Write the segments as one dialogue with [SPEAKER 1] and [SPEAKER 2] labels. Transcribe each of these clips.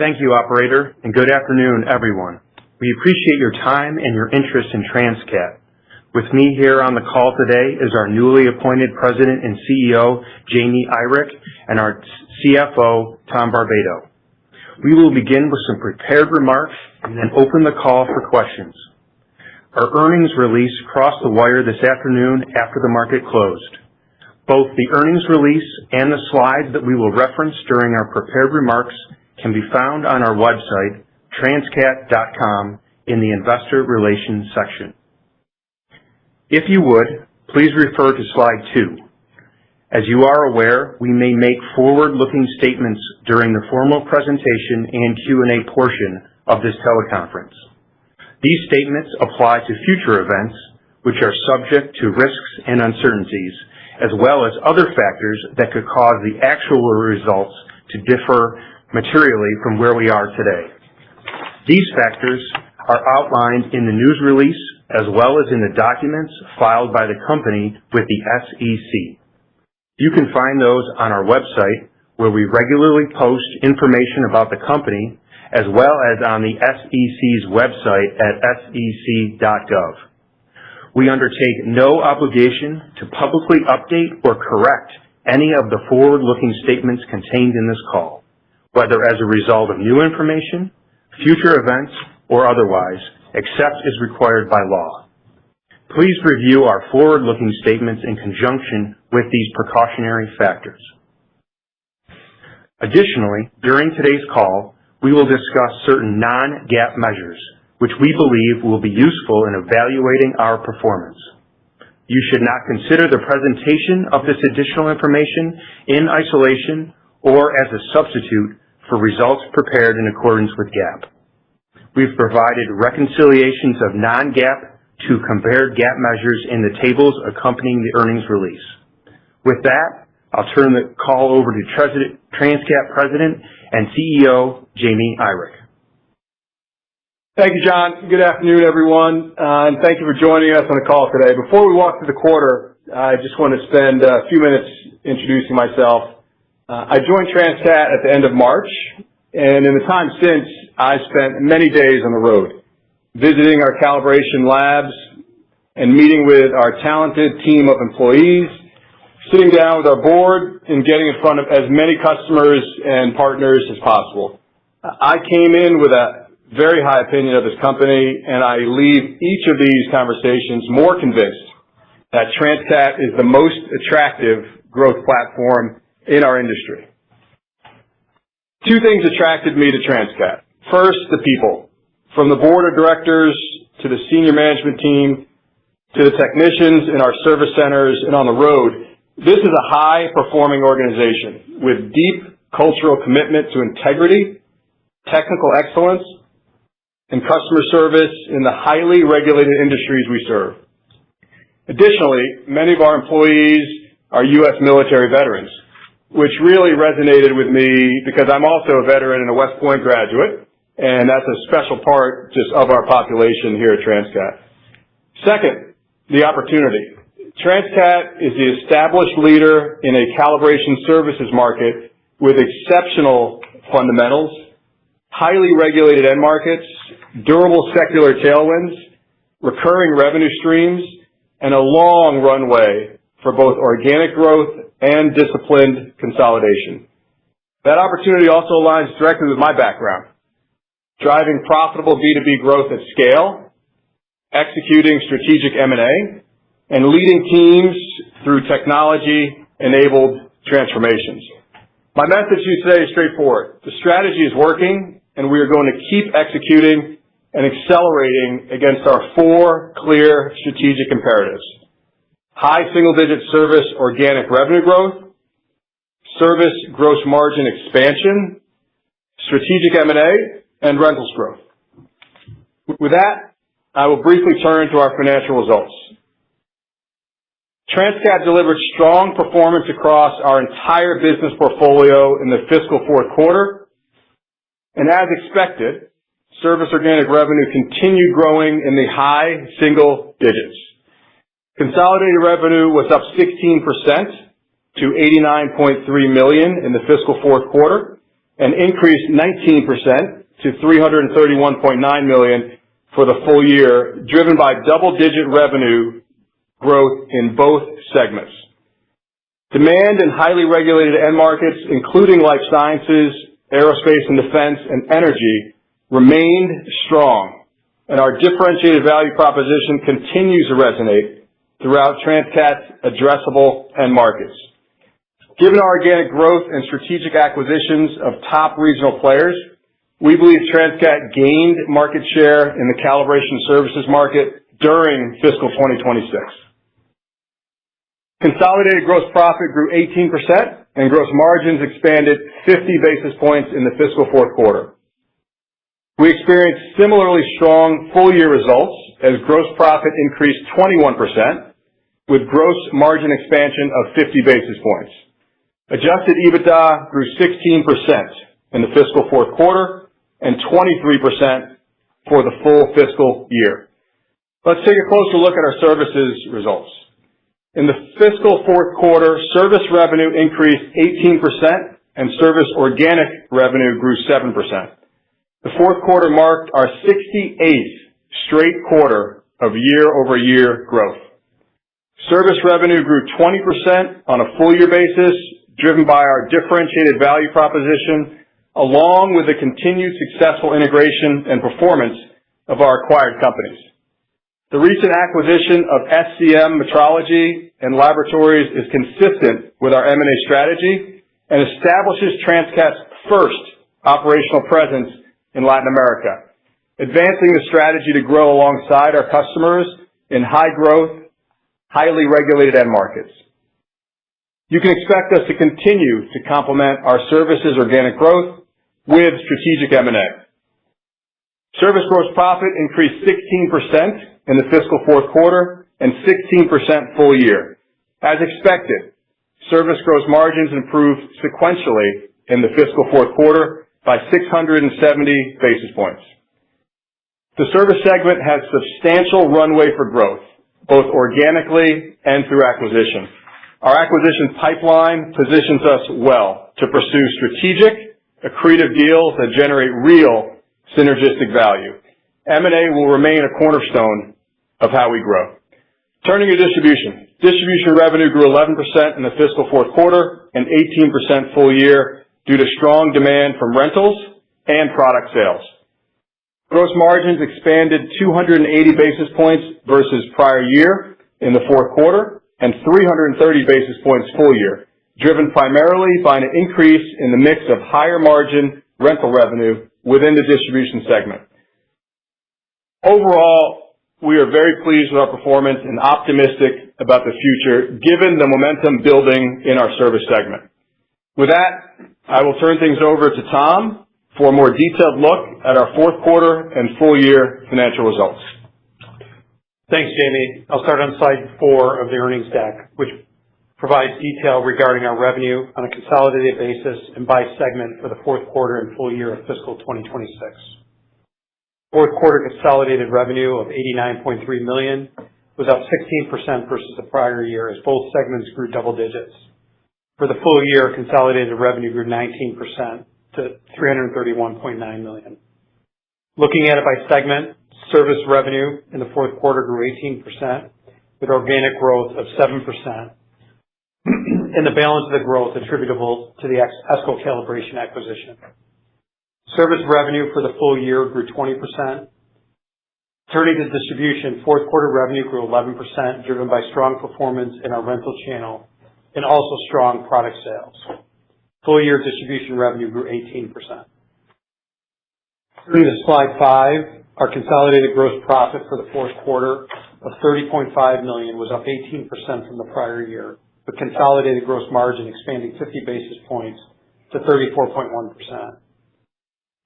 [SPEAKER 1] Thank you, operator, and good afternoon, everyone. We appreciate your time and your interest in Transcat. With me here on the call today is our newly appointed President and CEO, Jamie Irick, and our CFO, Tom Barbado. We will begin with some prepared remarks and then open the call for questions. Our earnings release crossed the wire this afternoon after the market closed. Both the earnings release and the slides that we will reference during our prepared remarks can be found on our website, transcat.com, in the Investor Relations section. If you would, please refer to slide 2. As you are aware, we may make forward-looking statements during the formal presentation and Q&A portion of this teleconference. These statements apply to future events, which are subject to risks and uncertainties, as well as other factors that could cause the actual results to differ materially from where we are today. These factors are outlined in the news release as well as in the documents filed by the company with the SEC. You can find those on our website, where we regularly post information about the company, as well as on the SEC's website at sec.gov. We undertake no obligation to publicly update or correct any of the forward-looking statements contained in this call, whether as a result of new information, future events, or otherwise, except as required by law. Please review our forward-looking statements in conjunction with these precautionary factors. Additionally, during today's call, we will discuss certain non-GAAP measures, which we believe will be useful in evaluating our performance. You should not consider the presentation of this additional information in isolation or as a substitute for results prepared in accordance with GAAP. We've provided reconciliations of non-GAAP to compared GAAP measures in the tables accompanying the earnings release. With that, I'll turn the call over to Transcat President and CEO, Jamie Irick.
[SPEAKER 2] Thank you, John. Good afternoon, everyone, and thank you for joining us on the call today. Before we walk through the quarter, I just want to spend a few minutes introducing myself. I joined Transcat at the end of March, and in the time since, I spent many days on the road, visiting our calibration labs and meeting with our talented team of employees, sitting down with our board, and getting in front of as many customers and partners as possible. I came in with a very high opinion of this company, and I leave each of these conversations more convinced that Transcat is the most attractive growth platform in our industry. Two things attracted me to Transcat. First, the people. From the board of directors to the senior management team to the technicians in our service centers and on the road, this is a high-performing organization with deep cultural commitment to integrity, technical excellence, and customer service in the highly regulated industries we serve. Additionally, many of our employees are U.S. military veterans, which really resonated with me because I'm also a veteran and a West Point graduate, and that's a special part just of our population here at Transcat. Second, the opportunity. Transcat is the established leader in a calibration services market with exceptional fundamentals, highly regulated end markets, durable secular tailwinds, recurring revenue streams, and a long runway for both organic growth and disciplined consolidation. That opportunity also aligns directly with my background, driving profitable B2B growth at scale, executing strategic M&A, and leading teams through technology-enabled transformations. My message to you today is straightforward. The strategy is working, and we are going to keep executing and accelerating against our 4 clear strategic imperatives: high single-digit service organic revenue growth, service gross margin expansion, strategic M&A, and rentals growth. With that, I will briefly turn to our financial results. Transcat delivered strong performance across our entire business portfolio in the fiscal fourth quarter, and as expected, service organic revenue continued growing in the high single digits. Consolidated revenue was up 16% to $89.3 million in the fiscal fourth quarter, and increased 19% to $331.9 million for the full year, driven by double-digit revenue growth in both segments. Demand in highly regulated end markets, including life sciences, aerospace and defense, and energy, remained strong, and our differentiated value proposition continues to resonate throughout Transcat's addressable end markets. Given our organic growth and strategic acquisitions of top regional players, we believe Transcat gained market share in the calibration services market during fiscal 2026. Consolidated gross profit grew 18% and gross margins expanded 50 basis points in the fiscal fourth quarter. We experienced similarly strong full-year results as gross profit increased 21% with gross margin expansion of 50 basis points. Adjusted EBITDA grew 16% in the fiscal fourth quarter and 23% for the full fiscal year. Let's take a closer look at our services results. In the fiscal fourth quarter, service revenue increased 18% and service organic revenue grew 7%. The fourth quarter marked our 68th straight quarter of year-over-year growth. Service revenue grew 20% on a full year basis, driven by our differentiated value proposition, along with the continued successful integration and performance of our acquired companies. The recent acquisition of SCM Metrology and Laboratories is consistent with our M&A strategy and establishes Transcat's first operational presence in Latin America, advancing the strategy to grow alongside our customers in high-growth, highly regulated end markets. You can expect us to continue to complement our services organic growth with strategic M&A. Service gross profit increased 16% in the fiscal fourth quarter and 16% full year. As expected, service gross margins improved sequentially in the fiscal fourth quarter by 670 basis points. The service segment has substantial runway for growth, both organically and through acquisition. Our acquisition pipeline positions us well to pursue strategic, accretive deals that generate real synergistic value. M&A will remain a cornerstone of how we grow. Turning to distribution. Distribution revenue grew 11% in the fiscal fourth quarter and 18% full year due to strong demand from rentals and product sales. Gross margins expanded 280 basis points versus prior year in the fourth quarter and 330 basis points full year, driven primarily by an increase in the mix of higher margin rental revenue within the distribution segment. Overall, we are very pleased with our performance and optimistic about the future given the momentum building in our service segment. With that, I will turn things over to Tom for a more detailed look at our fourth quarter and full year financial results.
[SPEAKER 1] Thanks, Jamie. I'll start on slide 4 of the earnings deck, which provides detail regarding our revenue on a consolidated basis and by segment for the fourth quarter and full year of fiscal 2026. Fourth quarter consolidated revenue of $89.3 million was up 16% versus the prior year as both segments grew double digits. For the full year, consolidated revenue grew 19% to $331.9 million. Looking at it by segment, service revenue in the fourth quarter grew 18% with organic growth of 7%, and the balance of the growth attributable to the Fiscal Calibration acquisition. Service revenue for the full year grew 20%. Turning to distribution, fourth quarter revenue grew 11%, driven by strong performance in our rental channel and also strong product sales. Full year distribution revenue grew 18%. Turning to slide 5, our consolidated gross profit for the fourth quarter of $30.5 million was up 18% from the prior year, with consolidated gross margin expanding 50 basis points to 34.1%.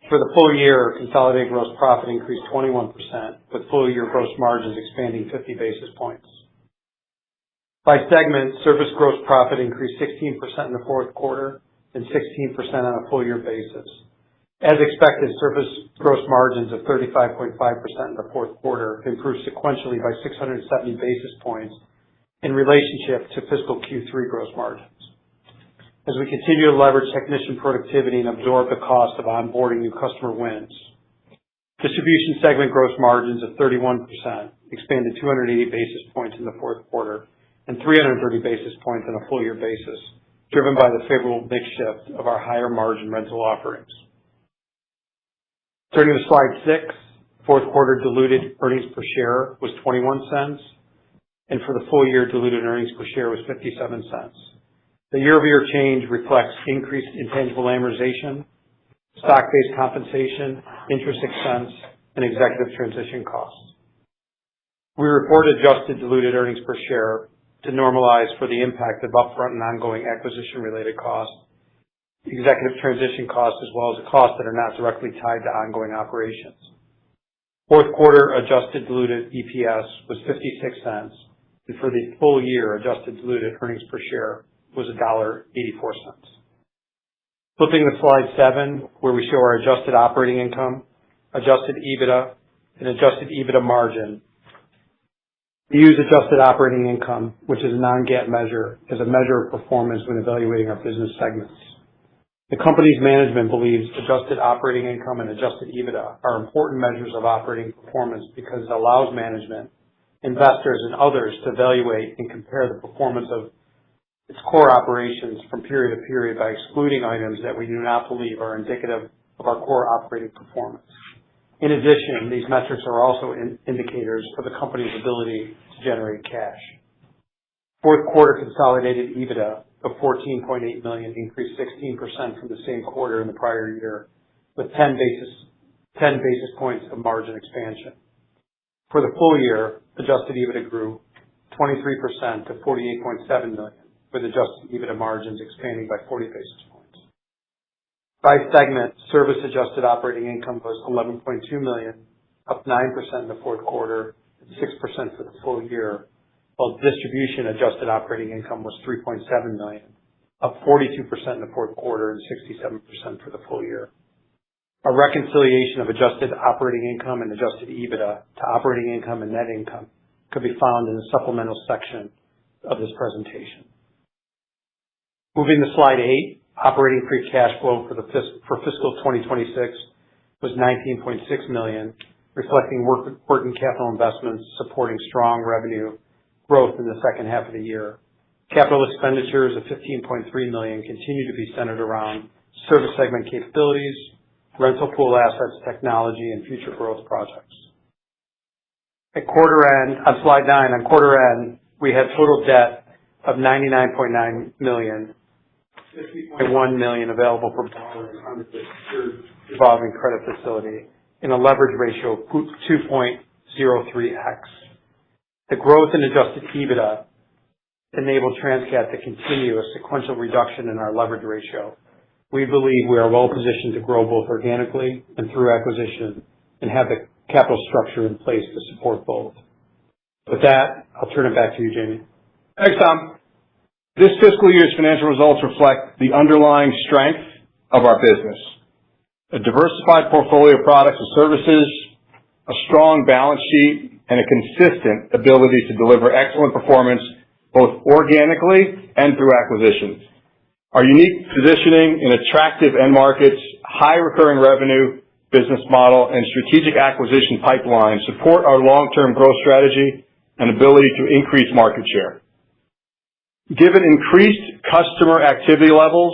[SPEAKER 1] For the full year, consolidated gross profit increased 21%, with full year gross margins expanding 50 basis points. By segment, service gross profit increased 16% in the fourth quarter and 16% on a full year basis. As expected, service gross margins of 35.5% in the fourth quarter improved sequentially by 670 basis points in relationship to fiscal Q3 gross margins.
[SPEAKER 3] as we continue to leverage technician productivity and absorb the cost of onboarding new customer wins. Distribution segment gross margins of 31% expanded 280 basis points in the fourth quarter and 330 basis points on a full year basis, driven by the favorable mix shift of our higher margin rental offerings. Turning to slide 6, fourth quarter diluted earnings per share was 21 cents, and for the full year diluted earnings per share was 57 cents. The year-over-year change reflects increased intangible amortization, stock-based compensation, interest expense, and executive transition costs. We report adjusted diluted earnings per share to normalize for the impact of upfront and ongoing acquisition-related costs, executive transition costs, as well as costs that are not directly tied to ongoing operations. Fourth quarter adjusted diluted EPS was 56 cents, and for the full year, adjusted diluted earnings per share was $1.84. Flipping to slide 7, where we show our adjusted operating income, adjusted EBITDA, and adjusted EBITDA margin. We use adjusted operating income, which is a non-GAAP measure, as a measure of performance when evaluating our business segments. The company's management believes adjusted operating income and adjusted EBITDA are important measures of operating performance because it allows management, investors, and others to evaluate and compare the performance of its core operations from period to period by excluding items that we do not believe are indicative of our core operating performance. In addition, these metrics are also indicators for the company's ability to generate cash. Fourth quarter consolidated EBITDA of $14.8 million increased 16% from the same quarter in the prior year, with 10 basis points of margin expansion. For the full year, adjusted EBITDA grew 23% to $48.7 million, with adjusted EBITDA margins expanding by 40 basis points. By segment, service adjusted operating income was $11.2 million, up 9% in the fourth quarter and 6% for the full year, while distribution adjusted operating income was $3.7 million, up 42% in the fourth quarter and 67% for the full year. A reconciliation of adjusted operating income and adjusted EBITDA to operating income and net income could be found in the supplemental section of this presentation. Moving to slide 8, operating free cash flow for fiscal 2026 was $19.6 million, reflecting working capital investments supporting strong revenue growth in the second half of the year. Capital expenditures of $15.3 million continue to be centered around service segment capabilities, rental pool assets, technology, and future growth projects. At quarter end, on slide 9, we had total debt of $99.9 million, $50.1 million available for borrowing under the secured revolving credit facility, and a leverage ratio of 2.03x. The growth in adjusted EBITDA enabled Transcat to continue a sequential reduction in our leverage ratio. We believe we are well positioned to grow both organically and through acquisition and have the capital structure in place to support both. With that, I'll turn it back to you, Jamie.
[SPEAKER 2] Thanks, Tom. This fiscal year's financial results reflect the underlying strength of our business. A diversified portfolio of products and services, a strong balance sheet, and a consistent ability to deliver excellent performance both organically and through acquisitions. Our unique positioning in attractive end markets, high recurring revenue business model, and strategic acquisition pipeline support our long-term growth strategy and ability to increase market share. Given increased customer activity levels,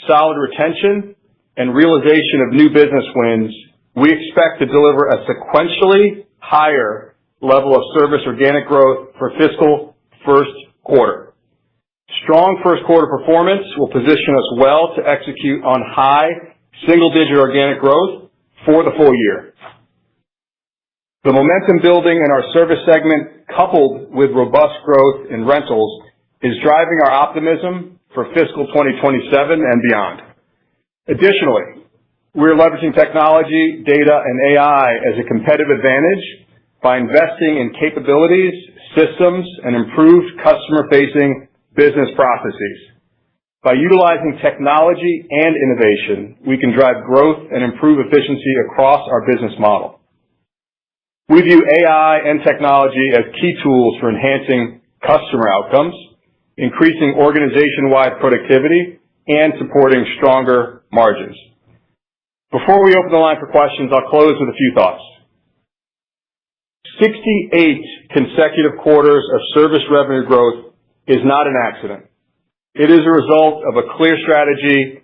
[SPEAKER 2] solid retention, and realization of new business wins, we expect to deliver a sequentially higher level of service organic growth for fiscal first quarter. Strong first quarter performance will position us well to execute on high single-digit organic growth for the full year. The momentum building in our service segment, coupled with robust growth in rentals, is driving our optimism for fiscal 2027 and beyond. Additionally, we're leveraging technology, data, and AI as a competitive advantage by investing in capabilities, systems, and improved customer-facing business processes. By utilizing technology and innovation, we can drive growth and improve efficiency across our business model. We view AI and technology as key tools for enhancing customer outcomes, increasing organization-wide productivity, and supporting stronger margins. Before we open the line for questions, I'll close with a few thoughts. 68 consecutive quarters of service revenue growth is not an accident. It is a result of a clear strategy,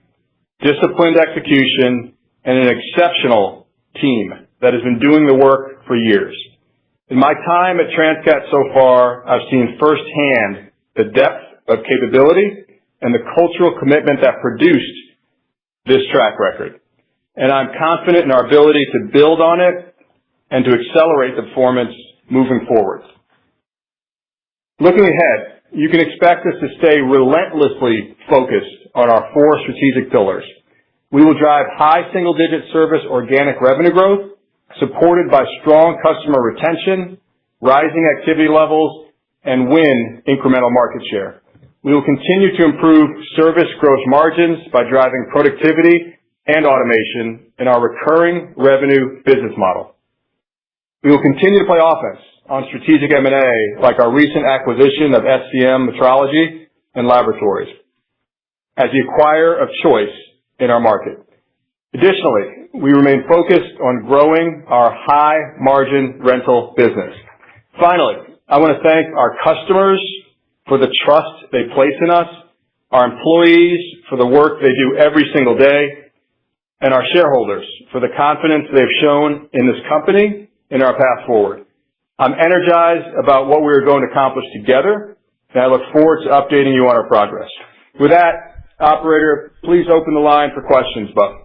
[SPEAKER 2] disciplined execution, and an exceptional team that has been doing the work for years. In my time at Transcat so far, I've seen firsthand the depth of capability and the cultural commitment that produced this track record. And I'm confident in our ability to build on it and to accelerate the performance moving forward. Looking ahead, you can expect us to stay relentlessly focused on our 4 strategic pillars. We will drive high single-digit service organic revenue growth, supported by strong customer retention, rising activity levels, and win incremental market share. We will continue to improve service gross margins by driving productivity and automation in our recurring revenue business model. We will continue to play offense on strategic M&A, like our recent acquisition of SCM Metrology and Laboratories, as the acquirer of choice in our market. Additionally, we remain focused on growing our high-margin rental business. Finally, I want to thank our customers for the trust they place in us, our employees for the work they do every single day, and our shareholders for the confidence they've shown in this company and our path forward. I'm energized about what we're going to accomplish together, and I look forward to updating you on our progress. With that, operator, please open the line for questions, Buck.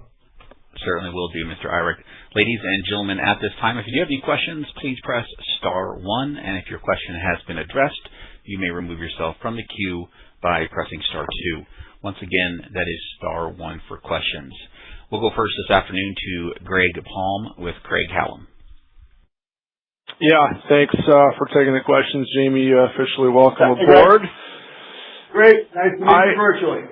[SPEAKER 4] Certainly will do, Mr. Irick. Ladies and gentlemen, at this time, if you do have any questions, please press star 1, and if your question has been addressed, you may remove yourself from the queue by pressing star 2. Once again, that is star 1 for questions. We'll go first this afternoon to Greg Palm with Craig-Hallum.
[SPEAKER 5] Yeah, thanks for taking the questions, Jamie. Officially welcome aboard.
[SPEAKER 2] Great. Nice to meet you virtually.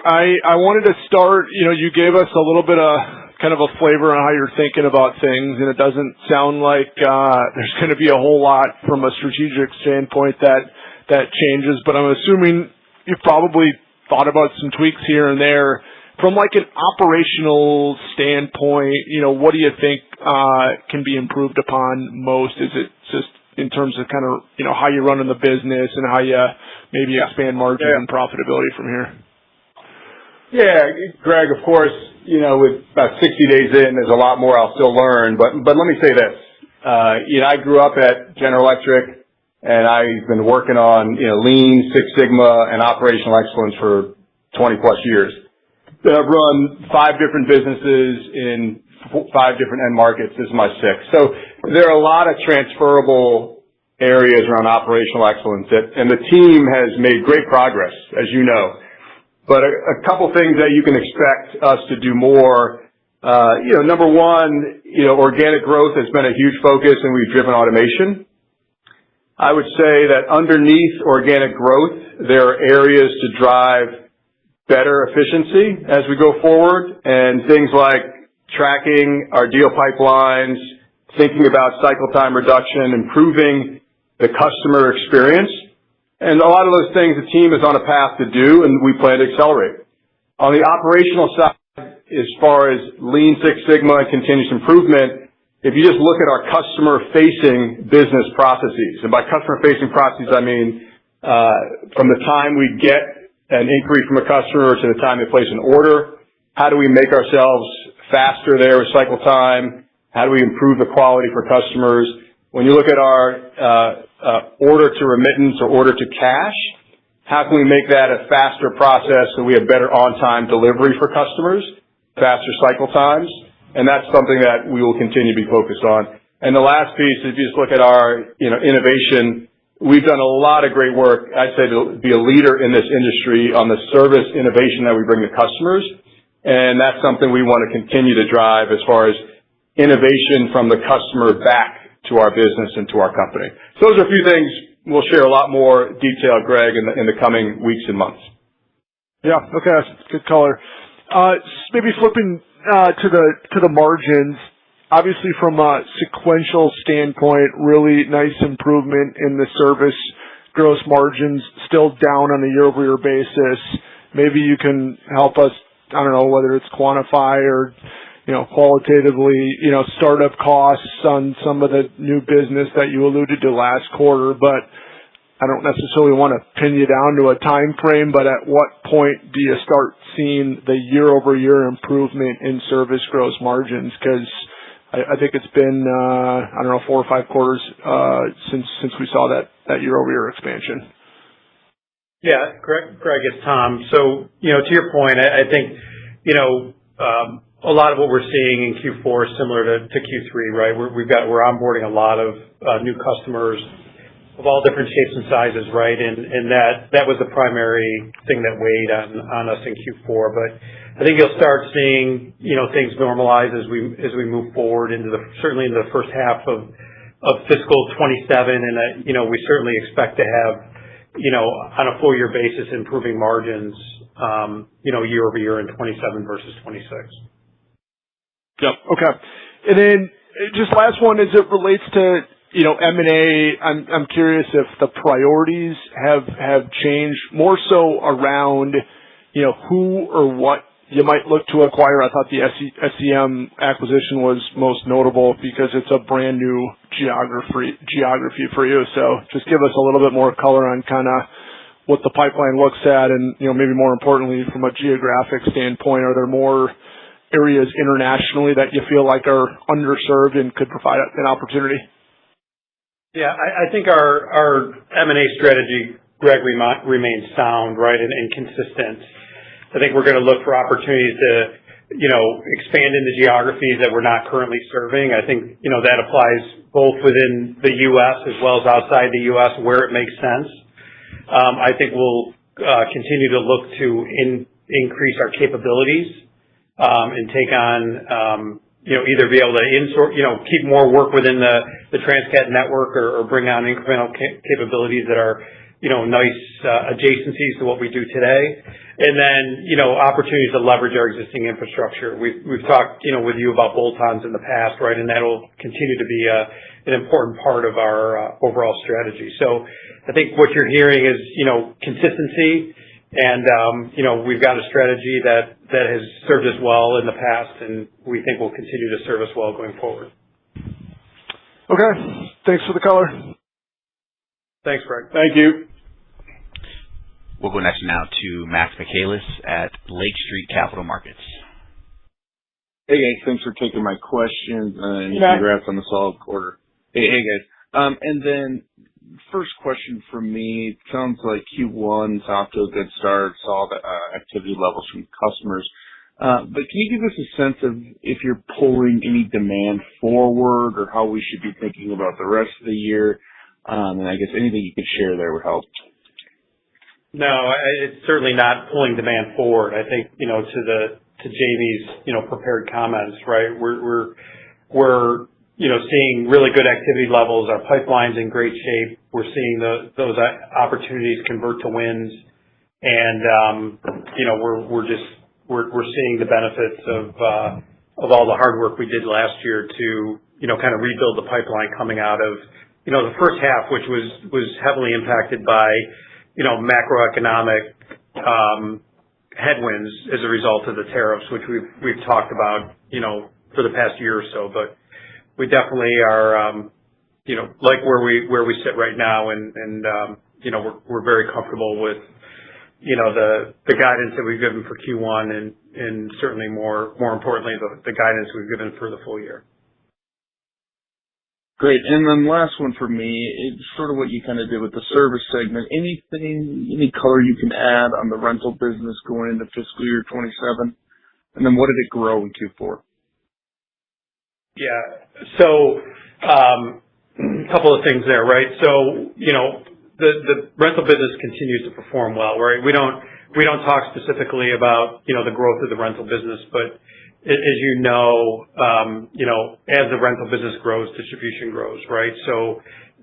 [SPEAKER 5] I wanted to start, you gave us a little bit of kind of a flavor on how you're thinking about things, and it doesn't sound like there's going to be a whole lot from a strategic standpoint that changes, but I'm assuming you've probably thought about some tweaks here and there. From like an operational standpoint, what do you think can be improved upon most? Is it just in terms of kind of, how you're running the business and how you maybe expand margin and profitability from here?
[SPEAKER 2] Yeah, Greg, of course, with about 60 days in, there's a lot more I'll still learn, but let me say this. I grew up at General Electric, and I've been working on, Lean, Six Sigma, and operational excellence for 20 plus years. I've run 5 different businesses in 5 different end markets. This is my 6th. So there are a lot of transferable areas around operational excellence, and the team has made great progress, as you know. But a couple things that you can expect us to do more. Number one, organic growth has been a huge focus, and we've driven automation. I would say that underneath organic growth, there are areas to drive better efficiency as we go forward, and things like tracking our deal pipelines, thinking about cycle time reduction, improving the customer experience. And a lot of those things the team is on a path to do, and we plan to accelerate. On the operational side, as far as Lean Six Sigma and continuous improvement, if you just look at our customer-facing business processes, and by customer-facing processes, I mean from the time we get an inquiry from a customer to the time they place an order, how do we make ourselves faster there with cycle time? How do we improve the quality for customers? When you look at our order to remittance or order to cash, how can we make that a faster process so we have better on-time delivery for customers, faster cycle times? And that's something that we will continue to be focused on. And the last piece, if you just look at our innovation, we've done a lot of great work, I'd say, to be a leader in this industry on the service innovation that we bring to customers. And that's something we want to continue to drive as far as innovation from the customer back to our business and to our company. So those are a few things. We'll share a lot more detail, Greg, in the coming weeks and months.
[SPEAKER 5] Yeah, okay, that's good color. Maybe flipping to the margins. Obviously, from a sequential standpoint, really nice improvement in the service gross margins, still down on a year-over-year basis. maybe you can help us, I don't know, whether it's quantify or, qualitatively, startup costs on some of the new business that you alluded to last quarter, but I don't necessarily want to pin you down to a time frame, but at what point do you start seeing the year-over-year improvement in service gross margins? Because I think it's been, 4 or 5 quarters since we saw that year-over-year expansion.
[SPEAKER 3] Yeah, Greg, it's Tom. So, to your point, I think, a lot of what we're seeing in Q4 is similar to Q3, right? We're onboarding a lot of new customers of all different shapes and sizes, right? And that was the primary thing that weighed on us in Q4. But I think you'll start seeing, things normalize as we move forward certainly in the first half of fiscal 27. And, we certainly expect to have, on a full year basis, improving margins, year over year in 27 versus 26.
[SPEAKER 5] Yep. Okay. And then just last one, as it relates to, M&A, I'm curious if the priorities have changed more so around, who or what you might look to acquire. I thought the SCM acquisition was most notable because it's a brand new geography for you. So just give us a little bit more color on kind of what the pipeline looks at, and, maybe more importantly, from a geographic standpoint, are there more areas internationally that you feel like are underserved and could provide an opportunity?
[SPEAKER 3] Yeah, I think our M&A strategy, Greg, remains sound, right, and consistent. I think we're going to look for opportunities to, expand into geographies that we're not currently serving. I think, that applies both within the U.S. as well as outside the U.S. where it makes sense. I think we'll continue to look to increase our capabilities and take on, either be able to keep more work within the Transcat network or bring on incremental capabilities that are, nice adjacencies to what we do today. And then, opportunities to leverage our existing infrastructure. We've talked, with you about bolt-ons in the past, right? And that'll continue to be an important part of our overall strategy. So I think what you're hearing is, consistency. And, we've got a strategy that has served us well in the past, and we think will continue to serve us well going forward.
[SPEAKER 5] Okay. Thanks for the color.
[SPEAKER 3] Thanks, Greg.
[SPEAKER 2] Thank you.
[SPEAKER 4] We'll go next now to Max Michaelis at Lake Street Capital Markets.
[SPEAKER 6] Hey, guys. Thanks for taking my questions, and congrats on the solid quarter. Hey, guys. And then first question from me, it sounds like Q1's off to a good start, saw the activity levels from customers. But can you give us a sense of if you're pulling any demand forward or how we should be thinking about the rest of the year? And I guess anything you could share there would help.
[SPEAKER 3] No, it's certainly not pulling demand forward. I think, to Jamie's, prepared comments, right? We're seeing really good activity levels. Our pipeline's in great shape. We're seeing those opportunities convert to wins. And, we're seeing the benefits of all the hard work we did last year to, kind of rebuild the pipeline coming out of, the first half, which was heavily impacted by, macroeconomic headwinds as a result of the tariffs, which we've talked about, for the past year or so. But we definitely are, like where we sit right now, and we're very comfortable with, the guidance that we've given for Q1, and certainly more importantly, the guidance we've given for the full year.
[SPEAKER 6] Great. And then last one for me, it's sort of what you kind of did with the service segment. Any color you can add on the rental business going into fiscal year 27? And then what did it grow in Q4?
[SPEAKER 3] Yeah. So, a couple of things there, right? So, the rental business continues to perform well, right? We don't talk specifically about, the growth of the rental business, but as as the rental business grows, distribution grows, right? So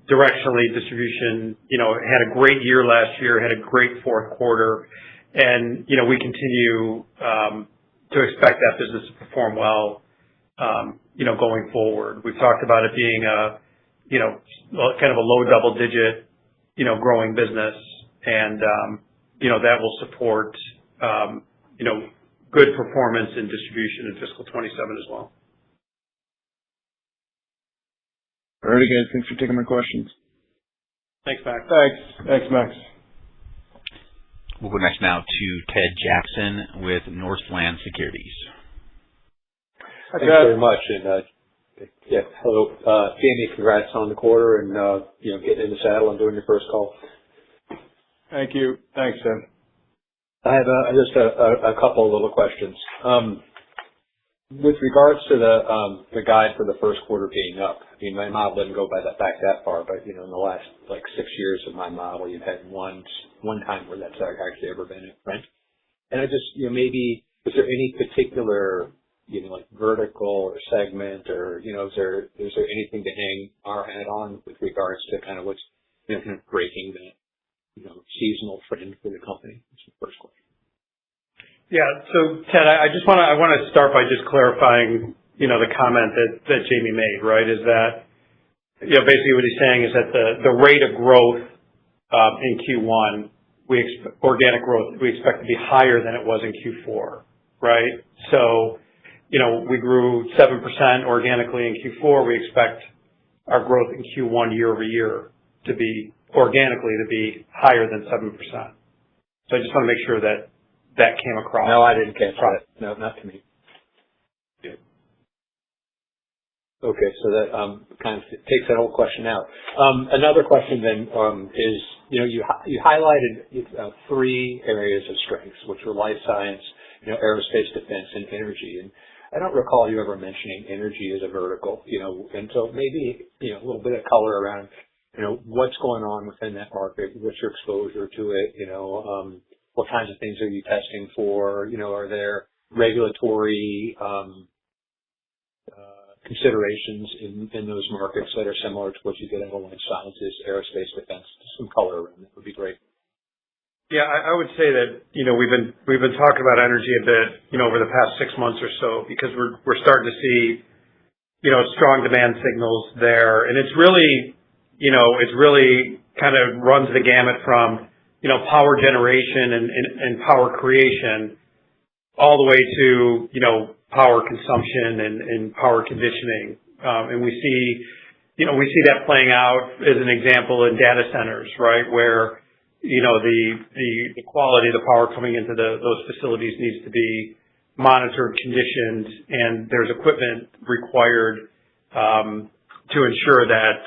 [SPEAKER 3] directionally, distribution, had a great year last year, had a great fourth quarter, and, we continue to expect that business to perform well, going forward. We've talked about it being a, kind of a low double-digit, growing business, and, that will support, good performance in distribution in fiscal 27 as well.
[SPEAKER 6] All right, guys. Thanks for taking my questions.
[SPEAKER 3] Thanks, Max.
[SPEAKER 2] Thanks, Max.
[SPEAKER 4] We'll go next now to Ted Jackson with Northland Securities.
[SPEAKER 2] Hi,
[SPEAKER 7] Thanks very much. And hello, Jamie. Congrats on the quarter and getting in the saddle and doing your first call.
[SPEAKER 2] Thank you. Thanks, Ted.
[SPEAKER 7] I have just a couple of little questions. With regards to the guide for the first quarter being up, I mean, my model didn't go back that far, but in the last 6 years of my model, you've had one time where that's actually ever been right. And I just maybe is there any particular vertical or segment or is there anything to hang our hat on with regards to kind of what's breaking the seasonal trend for the company? That's the first question.
[SPEAKER 3] Yeah. So Ted, I want to start by just clarifying, the comment that Jamie made, right? Is that, basically what he's saying is that the rate of growth, in Q1, organic growth, we expect to be higher than it was in Q4, right? So, we grew 7% organically in Q4. We expect our growth in Q1 year over year to be higher than 7%. So I just want to make sure that came across.
[SPEAKER 7] No, I didn't catch that. No, not to me.
[SPEAKER 3] Good.
[SPEAKER 7] Okay, so that kind of takes that whole question out. Another question then is, you highlighted 3 areas of strengths, which were life science, aerospace, defense, and energy. And I don't recall you ever mentioning energy as a vertical, and so maybe, a little bit of color around, what's going on within that market, what's your exposure to it, what kinds of things are you testing for, are there regulatory considerations in those markets that are similar to what you get in life sciences, aerospace, defense? Some color around that would be great.
[SPEAKER 3] Yeah, I would say that, we've been talking about energy a bit, over the past 6 months or so, because we're starting to see, strong demand signals there. And it's really kind of runs the gamut from, power generation and power creation all the way to, power consumption and power conditioning. And we see that playing out as an example in data centers, right? Where, the quality of the power coming into those facilities needs to be monitored, conditioned, and there's equipment required to ensure that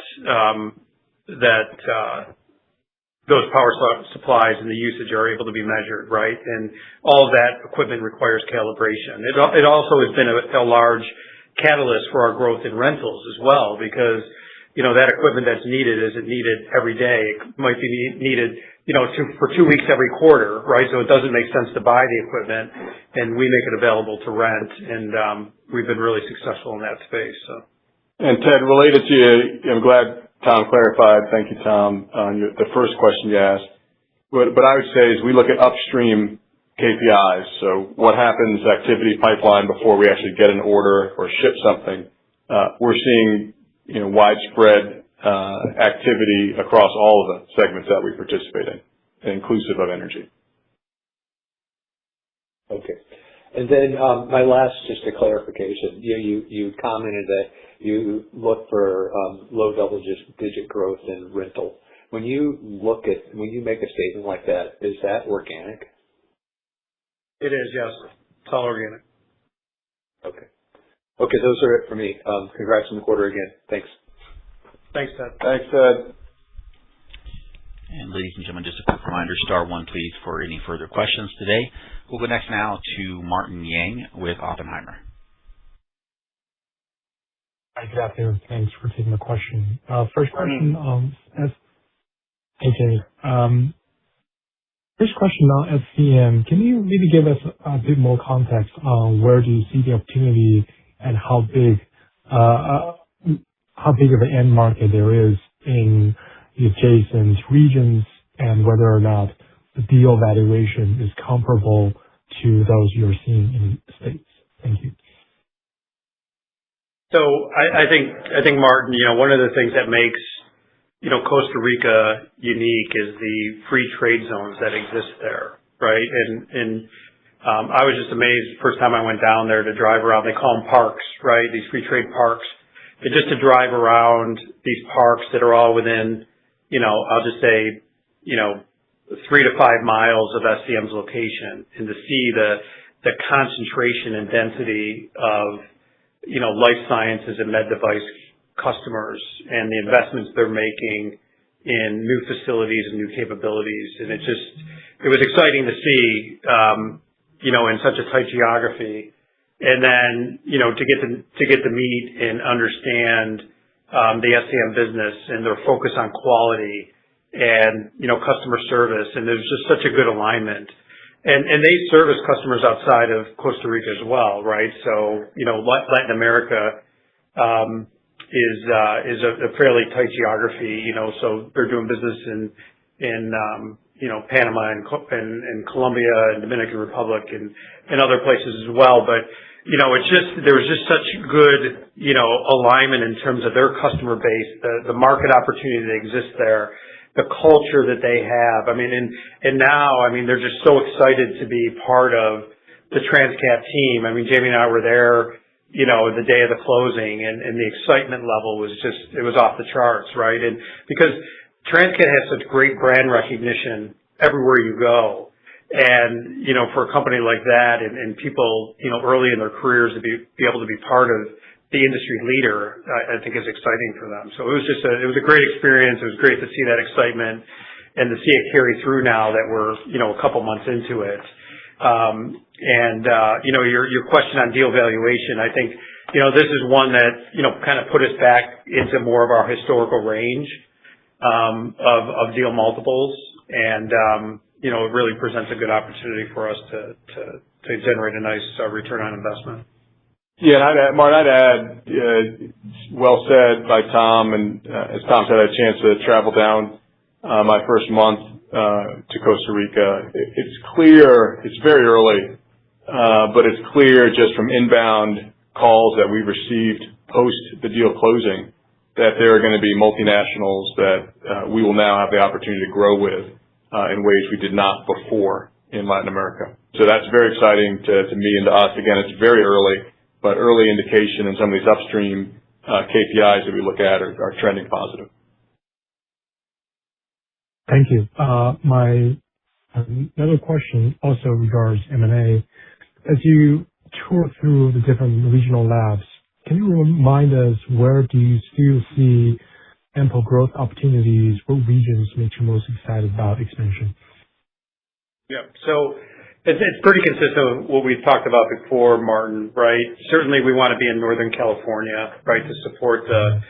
[SPEAKER 3] those power supplies and the usage are able to be measured, right? And all of that equipment requires calibration. It also has been a large catalyst for our growth in rentals as well, because that equipment that's needed isn't needed every day. It might be needed, for 2 weeks every quarter, right? So it doesn't make sense to buy the equipment, and we make it available to rent, and we've been really successful in that space. So.
[SPEAKER 2] And Ted, related to you, I'm glad Tom clarified. Thank you, Tom, on the first question you asked. But I would say is we look at upstream KPIs. So what happens activity pipeline before we actually get an order or ship something? We're seeing widespread activity across all of the segments that we participate in, inclusive of energy.
[SPEAKER 7] Okay. And then my last, just a clarification. You commented that you look for low double-digit growth in rental. When you make a statement like that, is that organic?
[SPEAKER 3] It is, yes. It's all organic.
[SPEAKER 7] Okay. Okay, those are it for me. Congrats on the quarter again. Thanks.
[SPEAKER 3] Thanks, Ted.
[SPEAKER 2] Thanks, Ted.
[SPEAKER 4] And ladies and gentlemen, just a quick reminder, star 1 please for any further questions today. We'll go next now to Martin Yang with Oppenheimer.
[SPEAKER 8] Hi, good afternoon. Thanks for taking the question. First question on First question on SCM. Can you maybe give us a bit more context on where do you see the opportunity and how big of an end market there is in the adjacent regions, and whether or not the deal valuation is comparable to those you're seeing in the States? Thank you.
[SPEAKER 3] So I think Martin, one of the things that makes Costa Rica unique is the free trade zones that exist there, right? And I was just amazed the first time I went down there to drive around. They call them parks, right? These free trade parks. And just to drive around these parks that are all within, I'll just say, 3 to 5 miles of SCM's location, and to see the concentration and density of, life sciences and med device customers and the investments they're making in new facilities and new capabilities. And it was exciting to see, in such a tight geography. And then, to get to meet and understand, the SCM business and their focus on quality and, customer service. And there's just such a good alignment. And they service customers outside of Costa Rica as well, right? So, Latin America, is a fairly tight geography, so they're doing business in Panama and Colombia and Dominican Republic and other places as well. But, there was just such good, alignment in terms of their customer base, the market opportunity that exists there, the culture that they have. I mean, and now, they're just so excited to be part of the Transcat team. I mean, Jamie and I were there, the day of the closing, and the excitement level was it was off the charts, right? And because Transcat has such great brand recognition everywhere you go. And, for a company like that and people, early in their careers to be able to be part of the industry leader, I think is exciting for them. So it was a great experience. It was great to see that excitement and to see it carry through now that we're, a couple months into it. Your question on deal valuation, I think, this is one that, kind of put us back into more of our historical range, of deal multiples. And, it really presents a good opportunity for us to generate a nice return on investment.
[SPEAKER 2] Yeah, and Martin, I'd add, well said by Tom, and as Tom said, I had a chance to travel down my first month to Costa Rica. It's clear, it's very early, but it's clear just from inbound calls that we've received post the deal closing that there are going to be multinationals that we will now have the opportunity to grow with in ways we did not before in Latin America. So that's very exciting to me and to us. Again, it's very early, but early indication in some of these upstream KPIs that we look at are trending positive.
[SPEAKER 8] Thank you. My another question also regards M&A. As you tour through the different regional labs, can you remind us where do you still see ample growth opportunities? What regions make you most excited about expansion?
[SPEAKER 3] Yeah. So it's pretty consistent with what we've talked about before, Martin, right? Certainly we want to be in Northern California, right, to support the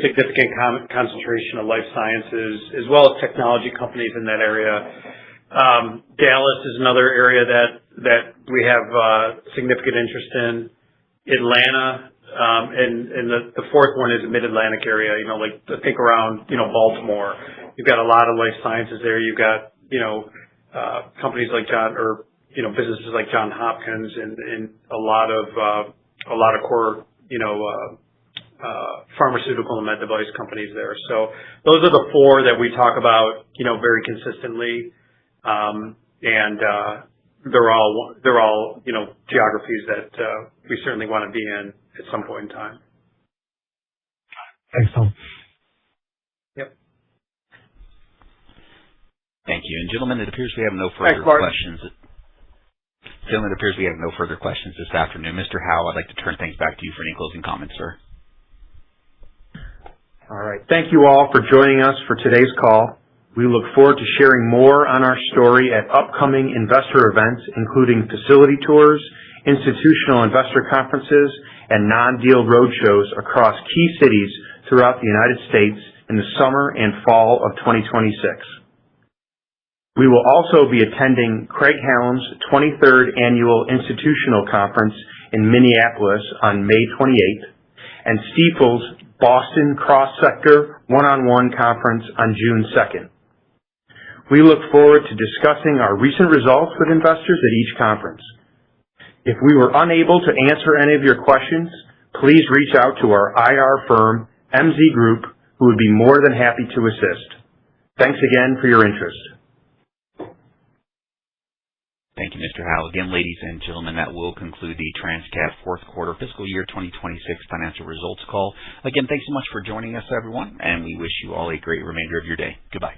[SPEAKER 3] significant concentration of life sciences as well as technology companies in that area. Dallas is another area that we have significant interest in. Atlanta, and the fourth one is the Mid-Atlantic area, like think around, Baltimore. You've got a lot of life sciences there. You've got, companies like businesses like Johns Hopkins and a lot of core, pharmaceutical and med device companies there. So those are the four that we talk about, very consistently. And they're all, geographies that, we certainly want to be in at some point in time.
[SPEAKER 8] Thanks, Tom.
[SPEAKER 3] Yep.
[SPEAKER 4] Thank you. And gentlemen, it appears we have no further questions. Gentlemen, it appears we have no further questions this afternoon. Mr. Howe, I'd like to turn things back to you for any closing comments, sir.
[SPEAKER 1] All right. Thank you all for joining us for today's call. We look forward to sharing more on our story at upcoming investor events, including facility tours, institutional investor conferences, and non-deal roadshows across key cities throughout the United States in the summer and fall of 2026. We will also be attending Craig-Hallum's 23rd Annual Institutional Conference in Minneapolis on May 28th and Stifel's Boston Cross-Sector One-on-One Conference on June 2nd. We look forward to discussing our recent results with investors at each conference. If we were unable to answer any of your questions, please reach out to our IR firm, MZ Group, who would be more than happy to assist. Thanks again for your interest.
[SPEAKER 4] Thank you, Mr. Howe. Again, ladies and gentlemen, that will conclude the Transcat fourth quarter fiscal year 2026 financial results call. Again, thanks so much for joining us, everyone, and we wish you all a great remainder of your day. Goodbye.